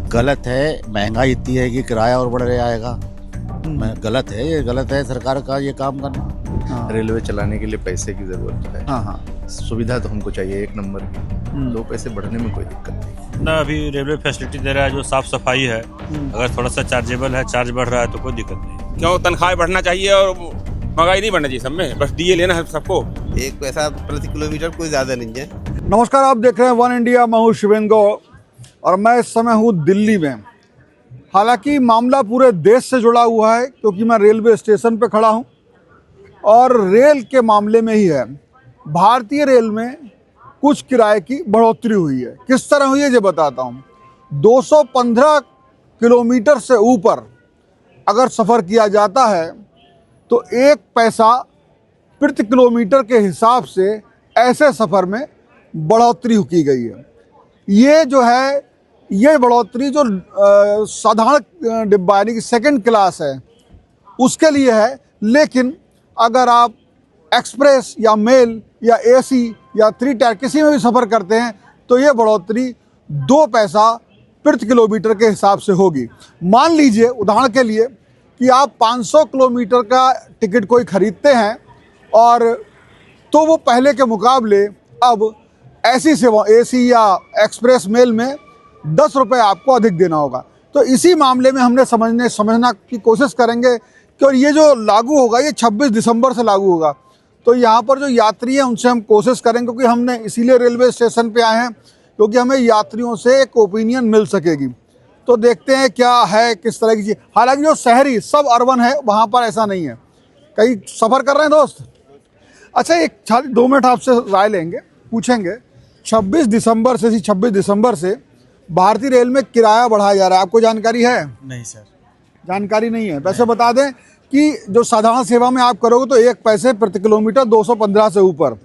गलत है। महंगाई इतनी है कि किराया और बढ़ जाएगा। गलत है, ये गलत है सरकार का ये काम करना। हाँ। रेलवे चलाने के लिए पैसे की जरूरत है। हाँ हाँ। सुविधा तो हमको चाहिए एक नंबर की। 2 पैसे बढ़ने में कोई दिक्कत नहीं। ना अभी रेलवे फैसिलिटी दे रहा है जो साफ सफाई है, अगर थोड़ा सा चार्जेबल है, चार्ज बढ़ रहा है तो कोई दिक्कत नहीं। क्यों तनख्वाह बढ़ना चाहिए और महंगाई नहीं बढ़ना चाहिए, सब में बस डीए लेना है सबको। एक पैसा प्रति किलोमीटर कोई ज़्यादा नहीं है। नमस्कार, आप देख रहे हैं वन इंडिया। मैं हूं शिवेंद्र गौड़ और मैं इस समय हूं दिल्ली में। हालांकि मामला पूरे देश से जुड़ा हुआ है क्योंकि मैं रेलवे स्टेशन पे खड़ा हूं और रेल के मामले में ही है। भारतीय रेल में कुछ किराए की बढ़ोतरी हुई है। किस तरह हुई है ये बताता हूं। 215 किलोमीटर से ऊपर अगर सफ़र किया जाता है तो 1 पैसा प्रति किलोमीटर के हिसाब से ऐसे सफ़र में बढ़ोतरी की गई है। ये जो है, ये बढ़ोतरी जो साधारण डिब्बा यानी कि सेकंड क्लास है उसके लिए है, लेकिन अगर आप एक्सप्रेस या मेल या एसी या 3 टायर किसी में भी सफ़र करते हैं तो ये बढ़ोतरी 2 पैसा प्रति किलोमीटर के हिसाब से होगी। मान लीजिए उदाहरण के लिए कि आप 500 किलोमीटर का टिकट कोई ख़रीदते हैं और तो वो पहले के मुकाबले अब ऐसी सेवा एसी या एक्सप्रेस मेल में 10 रुपये आपको अधिक देना होगा। तो इसी मामले में हमने समझना की कोशिश करेंगे कि और ये जो लागू होगा ये 26 दिसंबर से लागू होगा। तो यहाँ पर जो यात्री हैं उनसे हम कोशिश करेंगे, क्योंकि हमने इसीलिए रेलवे स्टेशन पे आए हैं क्योंकि हमें यात्रियों से एक ओपिनियन मिल सकेगी। तो देखते हैं क्या है, किस तरह की चीज़। हालांकि जो शहरी सब अर्बन है वहाँ पर ऐसा नहीं है। कहीं सफ़र कर रहे हैं दोस्त? अच्छा, एक 2 मिनट आपसे राय लेंगे, पूछेंगे। 26 दिसंबर से भारतीय रेल में किराया बढ़ाया जा रहा है, आपको जानकारी है? नहीं सर, जानकारी नहीं है। वैसे बता दें कि जो साधारण सेवा में आप करोगे तो 1 पैसे प्रति किलोमीटर 215 से ऊपर,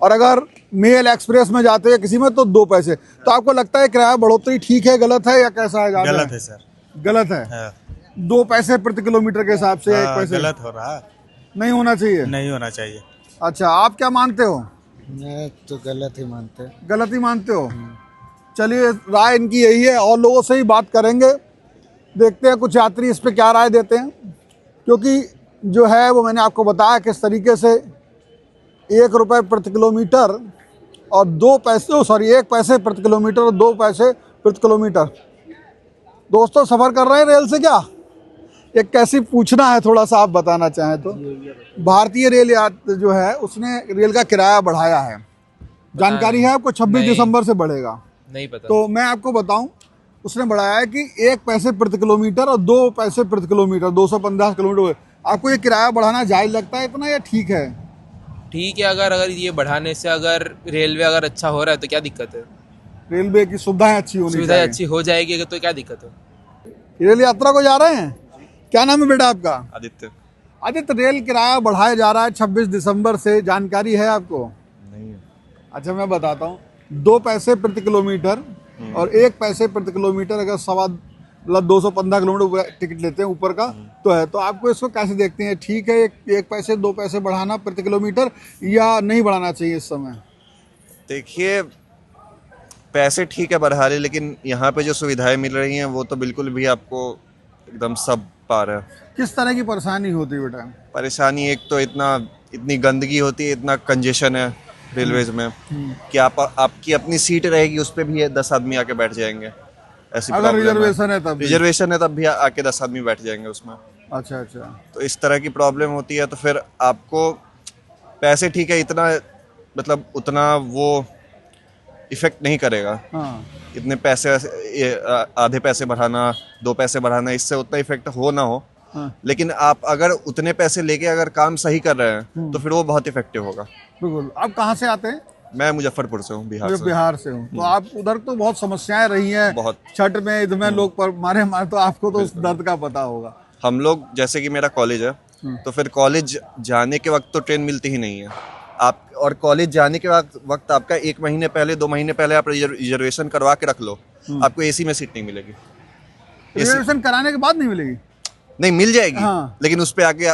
और अगर मेल एक्सप्रेस में जाते हैं किसी में तो 2 पैसे। तो आपको लगता है किराया बढ़ोतरी ठीक है, गलत है या कैसा है? गलत है सर। गलत है। हाँ। 2 पैसे प्रति किलोमीटर के हिसाब से 1 पैसे गलत हो रहा है, नहीं होना चाहिए। नहीं होना चाहिए। अच्छा, आप क्या मानते हो? मैं तो गलत ही मानते हैं। गलत ही मानते हो? चलिए, राय इनकी यही है और लोगों से ही बात करेंगे, देखते हैं कुछ यात्री इस पे क्या राय देते हैं। क्योंकि जो है वो मैंने आपको बताया किस तरीके से 1 रुपये प्रति किलोमीटर और 2 पैसे 1 पैसे प्रति किलोमीटर और 2 पैसे प्रति किलोमीटर। दोस्तों सफ़र कर रहे हैं रेल से क्या? एक कैसी पूछना है, थोड़ा सा आप बताना चाहें तो। भारतीय रेल जो है उसने रेल का किराया बढ़ाया है, जानकारी है आपको? 26 दिसंबर से बढ़ेगा। नहीं पता। तो मैं आपको बताऊं, उसने बढ़ाया है कि 1 पैसे प्रति किलोमीटर और 2 पैसे प्रति किलोमीटर, 215 किलोमीटर। आपको ये किराया बढ़ाना जायज़ लगता है इतना या ठीक है? ठीक है, अगर ये बढ़ाने से अगर रेलवे अगर अच्छा हो रहा है तो क्या दिक्कत है? रेलवे की सुविधाएं अच्छी होनी सुविधाएं चाहिए। अच्छी हो जाएगी अगर तो क्या दिक्कत है? रेल यात्रा को जा रहे हैं? क्या नाम है बेटा आपका? आदित्य। आदित्य, रेल किराया बढ़ाया जा रहा है 26 दिसंबर से, जानकारी है आपको? नहीं। अच्छा, मैं बताता हूँ। 2 पैसे प्रति किलोमीटर और 1 पैसे प्रति किलोमीटर अगर 215 किलोमीटर टिकट लेते हैं ऊपर का तो है। तो आपको इसको कैसे देखते हैं? ठीक है 1 पैसे 2 पैसे बढ़ाना प्रति किलोमीटर या नहीं बढ़ाना चाहिए इस समय? देखिए, पैसे ठीक है बढ़ा रहे, लेकिन यहाँ पे जो सुविधाएं मिल रही हैं वो तो बिल्कुल भी आपको एकदम सब पार है। किस तरह की परेशानी होती है बेटा? परेशानी एक तो इतनी गंदगी होती है, इतना कंजेशन है रेलवेज में कि आपकी अपनी सीट रहेगी उस पर भी 10 आदमी आके बैठ जाएंगे। ऐसी अगर रिजर्वेशन है तब? रिजर्वेशन है तब भी आके 10 आदमी बैठ जाएंगे उसमें। अच्छा अच्छा। तो इस तरह की प्रॉब्लम होती है। तो फिर आपको पैसे ठीक है, इतना मतलब उतना वो इफेक्ट नहीं करेगा। हाँ। इतने पैसे आधे पैसे बढ़ाना, 2 पैसे बढ़ाना, इससे उतना इफेक्ट हो ना हो। हाँ। लेकिन आप अगर उतने पैसे लेके अगर काम सही कर रहे हैं तो फिर वो बहुत इफेक्टिव होगा। बिल्कुल। आप कहाँ से आते हैं? मैं मुजफ्फरपुर से हूँ, बिहार मैं से। बिहार से हूँ। तो आप उधर तो बहुत समस्याएं रही हैं, बहुत। छठ में ईद में लोग पर मारे तो आपको तो उस दर्द का पता होगा। हम लोग, जैसे कि मेरा कॉलेज है तो फिर कॉलेज जाने के वक्त तो ट्रेन मिलती ही नहीं है आप, और कॉलेज जाने के वक्त आपका 1 महीने पहले 2 महीने पहले आप रिजर्वेशन करवा के रख लो, आपको एसी में सीट नहीं मिलेगी। रिजर्वेशन कराने के बाद नहीं मिलेगी? नहीं, मिल जाएगी। हाँ। लेकिन उस पे आके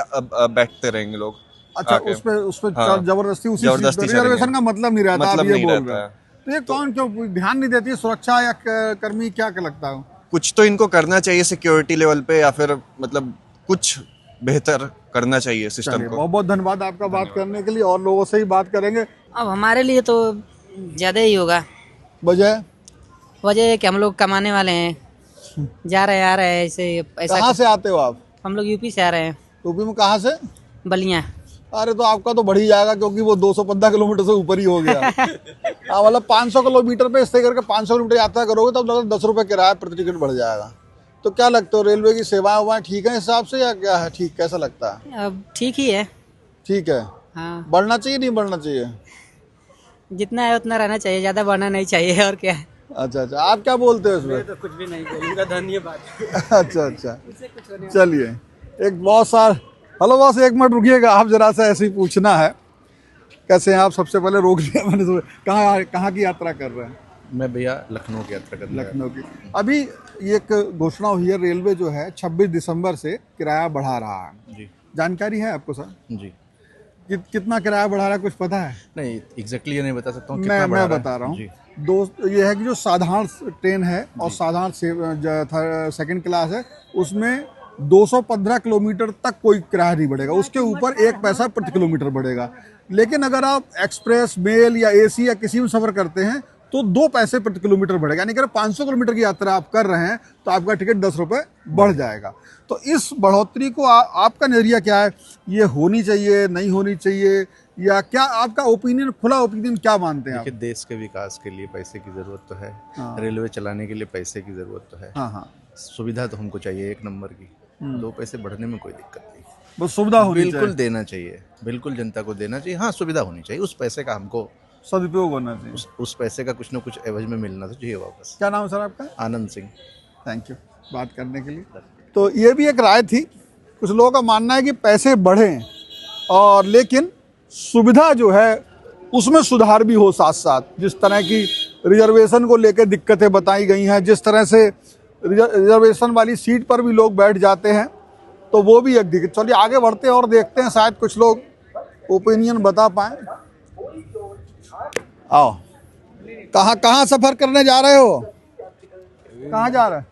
बैठते रहेंगे लोग। अच्छा, आके। उस पे हाँ। जबरदस्ती उसी जबरदस्ती सीट पे। रिजर्वेशन चलेंगे। का मतलब नहीं रहता, मतलब आप ये नहीं बोल रहता रहे है। हैं। तो ये कौन क्यों ध्यान नहीं देती है? सुरक्षा या कर्मी क्या लगता है? कुछ तो इनको करना चाहिए सिक्योरिटी लेवल पे, या फिर मतलब कुछ बेहतर करना चाहिए सिस्टम चलिए, को। बहुत बहुत धन्यवाद आपका बात करने के लिए, और लोगों से ही बात करेंगे। अब हमारे लिए तो ज़्यादा ही होगा। वजह वजह है कि हम लोग कमाने वाले हैं, जा रहे हैं आ रहे हैं, ऐसे ऐसा। कहाँ से आते हो आप? हम लोग यूपी से आ रहे हैं, यूपी में कहाँ से? बलिया। अरे तो आपका तो बढ़ ही जाएगा, क्योंकि वो 215 किलोमीटर से ऊपर ही हो गया। हाँ, मतलब 500 किलोमीटर पे स्टे करके 500 किलोमीटर यात्रा करोगे तब लगभग 10 रुपये किराया प्रति टिकट बढ़ जाएगा। तो क्या लगता है, रेलवे की सेवाएं उवाएं ठीक है हिसाब से, या क्या है, ठीक कैसा लगता है? अब ठीक ही है। ठीक है। हाँ, बढ़ना चाहिए नहीं बढ़ना चाहिए? जितना है उतना रहना चाहिए, ज़्यादा बढ़ना नहीं चाहिए। और क्या है। अच्छा, आप क्या बोलते हो इसमें? तो कुछ भी नहीं बोलूँगा, धन्यवाद। अच्छा, चलिए। एक बॉस सर, हेलो बॉस, एक मिनट रुकिएगा, आप जरा सा ऐसे ही पूछना है। कैसे हैं आप? सबसे पहले रोक लिया मैंने। तो कहाँ की यात्रा कर रहे हैं? मैं भैया लखनऊ की यात्रा कर रहा लखनऊ की। अभी एक घोषणा हुई है, रेलवे जो है 26 दिसंबर से किराया बढ़ा रहा है जी। जानकारी है आपको सर? जी। कितना किराया बढ़ा रहा है, कुछ पता है? नहीं, एग्जैक्टली ये नहीं बता सकता हूँ। मैं बता रहा हूँ। ये है कि जो साधारण ट्रेन है और साधारण सेकंड क्लास है, उसमें 215 किलोमीटर तक कोई किराया नहीं बढ़ेगा, उसके ऊपर 1 पैसा प्रति किलोमीटर बढ़ेगा। लेकिन अगर आप एक्सप्रेस, मेल या एसी या किसी में सफ़र करते हैं तो 2 पैसे प्रति किलोमीटर बढ़ेगा। यानी अगर 500 किलोमीटर की यात्रा आप कर रहे हैं तो आपका टिकट 10 रुपये बढ़ जाएगा। तो इस बढ़ोतरी को आपका नज़रिया क्या है? ये होनी चाहिए, नहीं होनी चाहिए, या क्या आपका ओपिनियन, खुला ओपिनियन क्या मानते हैं आप? देखिए, देश के विकास के लिए पैसे की ज़रूरत तो है। हाँ। रेलवे चलाने के लिए पैसे की ज़रूरत तो है। हाँ। सुविधा तो हमको चाहिए 1 नंबर की। 2 पैसे बढ़ने में कोई दिक्कत नहीं, बस सुविधा होनी बिल्कुल चाहिए। देना चाहिए, बिल्कुल जनता को देना चाहिए। हाँ, सुविधा होनी चाहिए, उस पैसे का हमको सदुपयोग होना चाहिए। उस पैसे का कुछ ना कुछ एवज में मिलना चाहिए वापस। क्या नाम है सर आपका? आनंद सिंह। थैंक यू बात करने के लिए। तो ये भी एक राय थी, कुछ लोगों का मानना है कि पैसे बढ़ें और लेकिन सुविधा जो है उसमें सुधार भी हो साथ साथ। जिस तरह की रिजर्वेशन को लेकर दिक्कतें बताई गई हैं, जिस तरह से रिजर्वेशन वाली सीट पर भी लोग बैठ जाते हैं, तो वो भी एक दिक्कत। चलिए आगे बढ़ते हैं और देखते हैं, शायद कुछ लोग ओपिनियन बता पाएँ। आओ, कहाँ सफ़र करने जा रहे हो? कहाँ जा रहे हैं?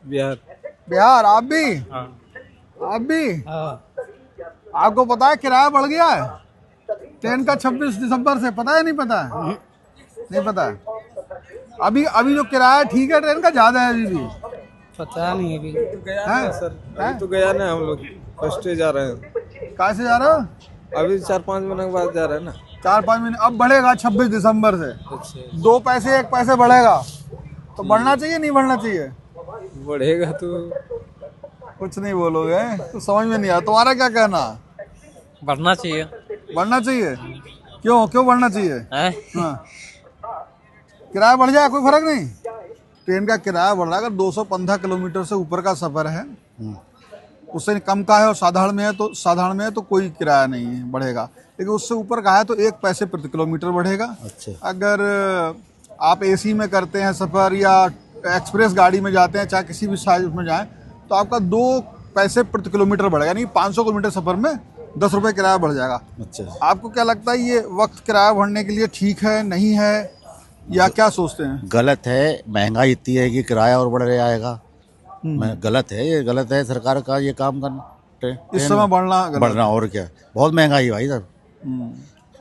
बिहार। आप भी? आप भी? आपको पता है किराया बढ़ गया है ट्रेन का 26 दिसंबर से? पता है नहीं पता है? नहीं पता है। अभी जो किराया ठीक है ट्रेन का, ज़्यादा है अभी भी? पता नहीं अभी है सर, अभी तो गया ना, हम लोग फर्स्ट डे जा रहे हैं। कहाँ से जा रहे हो? अभी 4-5 महीने के बाद जा रहे हैं ना। 4-5 महीने। अब बढ़ेगा 26 दिसंबर से। 2 पैसे 1 पैसे बढ़ेगा, तो बढ़ना चाहिए नहीं बढ़ना चाहिए? बढ़ेगा तो कुछ नहीं बोलोगे तो समझ में नहीं आया। तुम्हारा क्या कहना? बढ़ना चाहिए। बढ़ना चाहिए? क्यों बढ़ना चाहिए? हाँ, किराया बढ़ जाए कोई फर्क नहीं। ट्रेन का किराया बढ़ रहा है, अगर 215 किलोमीटर से ऊपर का सफ़र है, उससे कम का है और साधारण में है तो कोई किराया नहीं है बढ़ेगा। लेकिन उससे ऊपर का है तो 1 पैसे प्रति किलोमीटर बढ़ेगा। अच्छा। अगर आप एसी में करते हैं सफ़र या एक्सप्रेस गाड़ी में जाते हैं, चाहे किसी भी साइज में जाएं, तो आपका 2 पैसे प्रति किलोमीटर बढ़ेगा। यानी 500 किलोमीटर सफ़र में 10 रुपये किराया बढ़ जाएगा। अच्छा। आपको क्या लगता है, ये वक्त किराया बढ़ने के लिए ठीक है, नहीं है, या क्या सोचते हैं? गलत है। महंगाई इतनी है कि किराया और बढ़ जाएगा। गलत है, ये गलत है सरकार का ये काम करना। इस समय बढ़ना और क्या, बहुत महंगाई है भाई साहब।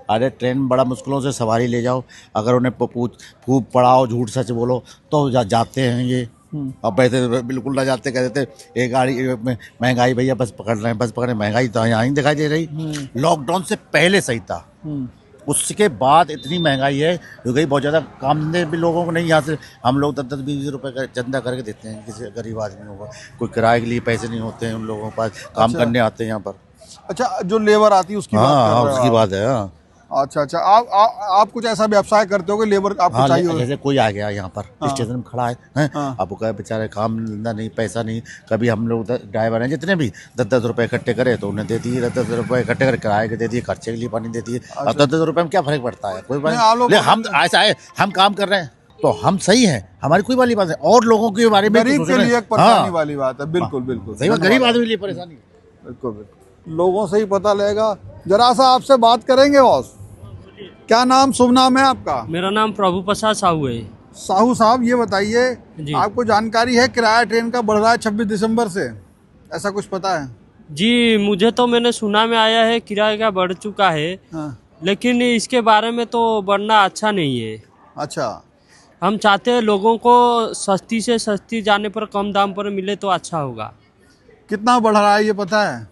अरे ट्रेन बड़ा मुश्किलों से सवारी ले जाओ, अगर उन्हें फूक पड़ाओ, झूठ सच बोलो तो जाते हैं ये। अब पैसे बिल्कुल ना जाते, कह देते एक गाड़ी महंगाई भैया बस पकड़ रहे हैं, बस पकड़ रहे। महंगाई तो यहाँ ही दिखाई दे रही। लॉकडाउन से पहले सही था, उसके बाद इतनी महंगाई है हो गई बहुत ज़्यादा। काम धंधे भी लोगों को नहीं, यहाँ से हम लोग 10-20 रुपये का चंदा करके देते हैं किसी गरीब आदमी को। कोई किराए के लिए पैसे नहीं होते हैं उन लोगों के पास, काम करने आते हैं यहाँ पर। अच्छा, जो लेबर आती है उसकी बात कर रहे हो उसकी आप? बात है। हाँ, अच्छा। आप कुछ ऐसा व्यवसाय करते हो कि लेबर आपको चाहिए हो? जैसे कोई आ गया यहाँ पर स्टेशन में खड़ा है, आपको कहे बेचारे काम धंधा नहीं, पैसा नहीं। कभी हम लोग ड्राइवर हैं जितने भी 10-10 रुपये इकट्ठे करे तो उन्हें दे दिए, 10-10 रुपये इकट्ठे कर किराए के दे दिए, खर्चे के लिए पानी दे दिए। अब 10-10 रुपये में क्या फर्क पड़ता है? कोई बात। हम ऐसा है, हम काम कर रहे हैं तो हम सही है, हमारी कोई वाली बात है। और लोगों के बारे में गरीब के लिए एक परेशानी वाली बात है। बिल्कुल सही बात, गरीब आदमी के लिए परेशानी है। बिल्कुल लोगों से ही पता लगेगा। जरा सा आपसे बात करेंगे बॉस। क्या नाम, शुभ नाम है आपका? मेरा नाम प्रभु प्रसाद साहू है। साहू साहब ये बताइए, आपको जानकारी है किराया ट्रेन का बढ़ रहा है 26 दिसंबर से, ऐसा कुछ पता है? जी मुझे तो मैंने सुना में आया है किराया का बढ़ चुका है। हाँ। लेकिन इसके बारे में तो बढ़ना अच्छा नहीं है। अच्छा, हम चाहते हैं लोगों को सस्ती से सस्ती जाने पर कम दाम पर मिले तो अच्छा होगा। कितना बढ़ रहा है ये पता है?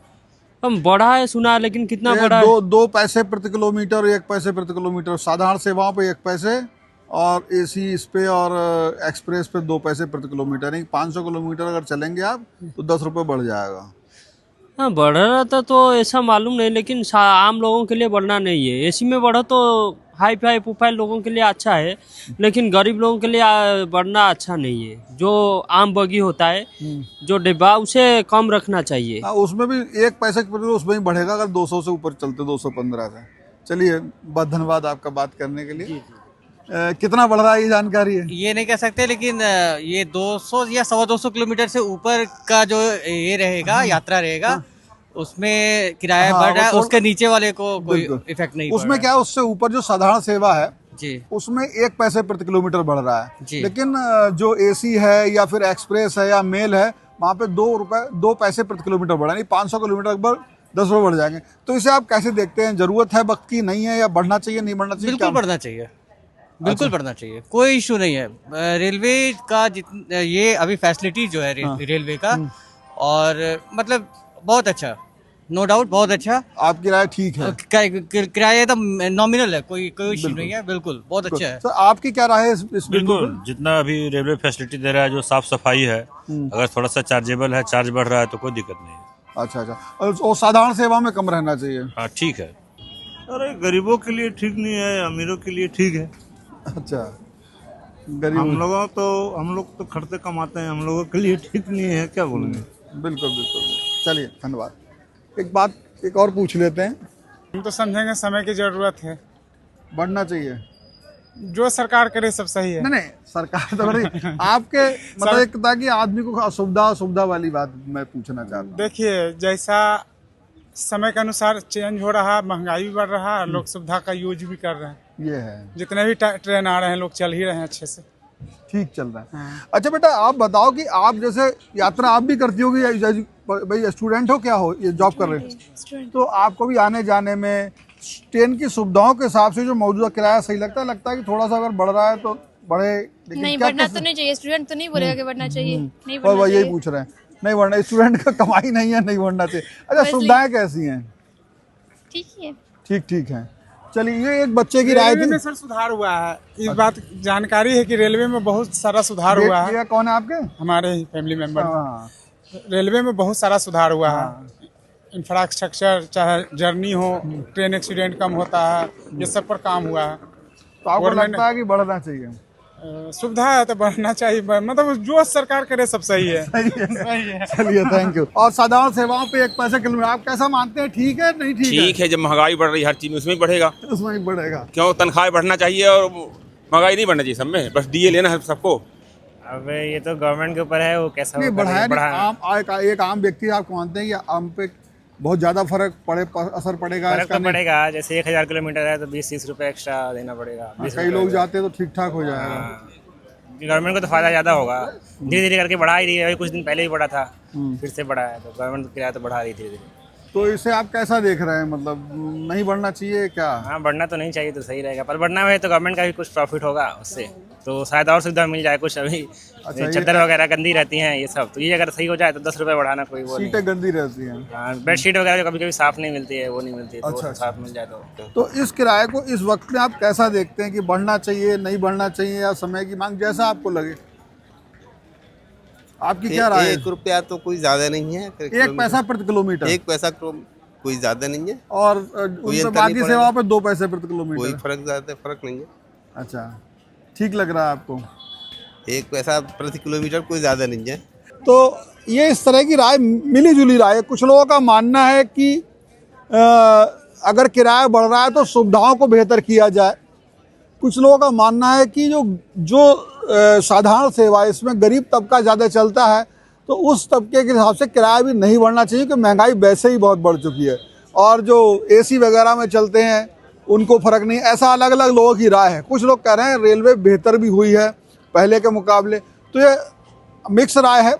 हम बढ़ा है सुना है, लेकिन कितना ये बढ़ा है? 2 पैसे प्रति किलोमीटर, 1 पैसे प्रति किलोमीटर, साधारण सेवाओं पे 1 पैसे और एसी इस पे और एक्सप्रेस पे 2 पैसे प्रति किलोमीटर। नहीं, 500 किलोमीटर अगर चलेंगे आप तो 10 रुपये बढ़ जाएगा। हाँ बढ़ रहा था तो ऐसा मालूम नहीं, लेकिन आम लोगों के लिए बढ़ना नहीं है। एसी में बढ़ा तो हाई फाई प्रोफाइल लोगों के लिए अच्छा है, लेकिन गरीब लोगों के लिए बढ़ना अच्छा नहीं है। जो आम बगी होता है, जो डिब्बा, उसे कम रखना चाहिए। उसमें भी 1 पैसे प्रति उसमें ही बढ़ेगा अगर 200 से ऊपर चलते, 215 से। चलिए, बहुत धन्यवाद आपका बात करने के लिए। कितना बढ़ रहा है ये जानकारी है? ये नहीं कह सकते, लेकिन ये 200 या 225 किलोमीटर से ऊपर का जो ये रहेगा, यात्रा रहेगा, उसमें किराया बढ़ रहा है। उसके नीचे वाले को कोई इफेक्ट नहीं। उसमें क्या है, उससे ऊपर जो साधारण सेवा है जी, उसमें 1 पैसे प्रति किलोमीटर बढ़ रहा है जी। लेकिन जो एसी है या फिर एक्सप्रेस है या मेल है, वहाँ पे 2 पैसे प्रति किलोमीटर बढ़ा, नहीं 500 किलोमीटर पर 10 रुपये बढ़ जाएंगे। तो इसे आप कैसे देखते हैं? जरूरत है वक्त की, नहीं है, या बढ़ना चाहिए, नहीं बढ़ना चाहिए? बिल्कुल बढ़ना चाहिए, बिल्कुल बढ़ना चाहिए, कोई इशू नहीं है। रेलवे का ये अभी फैसिलिटी जो है रेलवे का, और मतलब बहुत अच्छा, नो डाउट बहुत अच्छा। आप किराया ठीक है? किराया एकदम नॉमिनल है, कोई इशू नहीं है, बिल्कुल बहुत अच्छा है। सर आपकी क्या राय है इस बिल्कुल, जितना अभी रेलवे फैसिलिटी दे रहा है, जो साफ सफाई है, अगर थोड़ा सा चार्जेबल है, चार्ज बढ़ रहा है तो कोई दिक्कत नहीं है। अच्छा, और साधारण सेवा में कम रहना चाहिए? हाँ ठीक है। अरे गरीबों के लिए ठीक नहीं है, अमीरों के लिए ठीक है। अच्छा, गरीब हम लोग तो खर्चे कमाते हैं, हम लोगों के लिए ठीक नहीं है, क्या बोलेंगे। बिल्कुल बिल्कुल। चलिए, धन्यवाद। एक और पूछ लेते हैं। हम तो समझेंगे समय की जरूरत है, बढ़ना चाहिए, जो सरकार करे सब सही है। नहीं सरकार तो बड़ी आपके मतलब एक ताकि आदमी को असुविधा वाली बात मैं पूछना चाहता हूँ। देखिए, जैसा समय के अनुसार चेंज हो रहा, महंगाई भी बढ़ रहा, लोग सुविधा का यूज भी कर रहे हैं। ये है, जितने भी ट्रेन आ रहे हैं, लोग चल ही रहे हैं अच्छे से, ठीक चल रहा है। हाँ। अच्छा बेटा, आप बताओ कि आप जैसे यात्रा आप भी करती होगी, भाई स्टूडेंट हो क्या हो, ये जॉब कर रहे हैं, तो आपको भी आने जाने में ट्रेन की सुविधाओं के हिसाब से जो मौजूदा किराया सही लगता है कि थोड़ा सा अगर बढ़ रहा है तो बढ़े? लेकिन नहीं, बढ़ना तो नहीं चाहिए। स्टूडेंट तो नहीं बोलेगा कि बढ़ना चाहिए, नहीं बढ़ना चाहिए। यही पूछ रहे हैं, नहीं बढ़ना, स्टूडेंट का कमाई नहीं है, नहीं बढ़ना चाहिए। अच्छा, सुविधाएं कैसी हैं? ठीक है। चलिए, ये एक बच्चे की राय थी। सर सुधार हुआ है, इस बात जानकारी है कि रेलवे में बहुत सारा सुधार हुआ है। ये कौन है आपके? हमारे ही फैमिली मेंबर। रेलवे में बहुत सारा सुधार हुआ है, इंफ्रास्ट्रक्चर, चाहे जर्नी हो, ट्रेन एक्सीडेंट कम होता है, ये सब पर काम हुआ है। तो आपको लगता है कि बढ़ना चाहिए? सुविधा है तो बढ़ना चाहिए, मतलब जो सरकार करे सब सही है। सही है। चलिए, थैंक यू। और साधारण सेवाओं पे 1 पैसे किलोमीटर आप कैसा मानते हैं? ठीक है, नहीं ठीक है? जब महंगाई बढ़ रही है हर चीज में, उसमें ही बढ़ेगा। उसमें ही बढ़ेगा। क्यों? तनख्वाह बढ़ना चाहिए और महंगाई नहीं बढ़ना चाहिए सब में, बस डीए लेना है सबको। अब ये तो गवर्नमेंट के ऊपर है, वो कैसा बढ़ाया। एक आम व्यक्ति आप मानते हैं कि आम पे बहुत ज्यादा असर पड़ेगा? फर्क तो पड़ेगा, जैसे 1000 किलोमीटर है तो 20-30 रुपए एक्स्ट्रा देना पड़ेगा। कई लोग जाते हैं तो ठीक ठाक हो जाएगा। गवर्नमेंट को तो फायदा ज्यादा होगा, धीरे धीरे करके बढ़ा ही रही है। कुछ दिन पहले ही बढ़ा था, फिर से बढ़ा है, तो गवर्नमेंट किराया तो बढ़ा रही धीरे धीरे। तो इसे आप कैसा देख रहे हैं, मतलब नहीं बढ़ना चाहिए क्या? हाँ, बढ़ना तो नहीं चाहिए, तो सही रहेगा, पर बढ़ना है तो गवर्नमेंट का भी कुछ प्रॉफिट होगा उससे, तो शायद और सुविधा मिल जाए कुछ। अभी चादर वगैरह गंदी रहती हैं ये सब, तो ये अगर सही हो जाए तो 10 रुपए बढ़ाना कोई वो नहीं। सीटें गंदी रहती हैं, बेडशीट वगैरह कभी कभी साफ नहीं मिलती है, वो नहीं मिलती है, तो साफ मिल जाए तो इस किराए को इस वक्त में आप कैसा देखते हैं कि बढ़ना चाहिए, नहीं बढ़ना चाहिए, या समय की मांग, जैसा आपको लगे? आपकी क्या राय है? 1 रुपया तो कोई ज्यादा नहीं है, 1 पैसा प्रति किलोमीटर, 1 पैसा कोई ज्यादा नहीं है, और बाकी सेवा पे 2 पैसे प्रति किलोमीटर, कोई फर्क नहीं है। अच्छा, ठीक लग रहा है आपको? 1 पैसा प्रति किलोमीटर कोई ज्यादा नहीं है। तो ये इस तरह की राय, मिली जुली राय। कुछ लोगों का मानना है कि अगर किराया बढ़ रहा है तो सुविधाओं को बेहतर किया जाए। कुछ लोगों का मानना है कि जो साधारण सेवा है, इसमें गरीब तबका ज़्यादा चलता है, तो उस तबके के हिसाब से किराया भी नहीं बढ़ना चाहिए, क्योंकि महंगाई वैसे ही बहुत बढ़ चुकी है, और जो एसी वगैरह में चलते हैं उनको फ़र्क नहीं। ऐसा अलग अलग लोगों की राय है। कुछ लोग कह रहे हैं रेलवे बेहतर भी हुई है, पहले के मुकाबले। तो ये मिक्स राय है,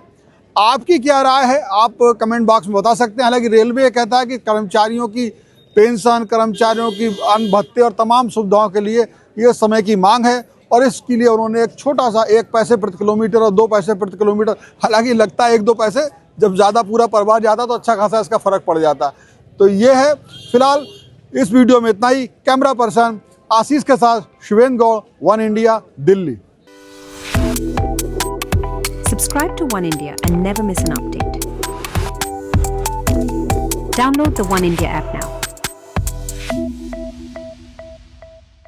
आपकी क्या राय है आप कमेंट बॉक्स में बता सकते हैं। हालांकि रेलवे ये कहता है कि कर्मचारियों की पेंशन, कर्मचारियों की अन्न भत्ते और तमाम सुविधाओं के लिए ये समय की मांग है और इसके लिए उन्होंने एक छोटा सा 1 पैसे प्रति किलोमीटर और 2 पैसे प्रति किलोमीटर, हालांकि लगता है 1-2 पैसे, जब ज़्यादा पूरा परिवार जाता तो अच्छा खासा इसका फ़र्क पड़ जाता। तो ये है फिलहाल इस वीडियो में इतना ही। कैमरा पर्सन आशीष के साथ Shivendra Gaur, One India, Delhi. Subscribe to One India and never miss an update. Download the One India app now.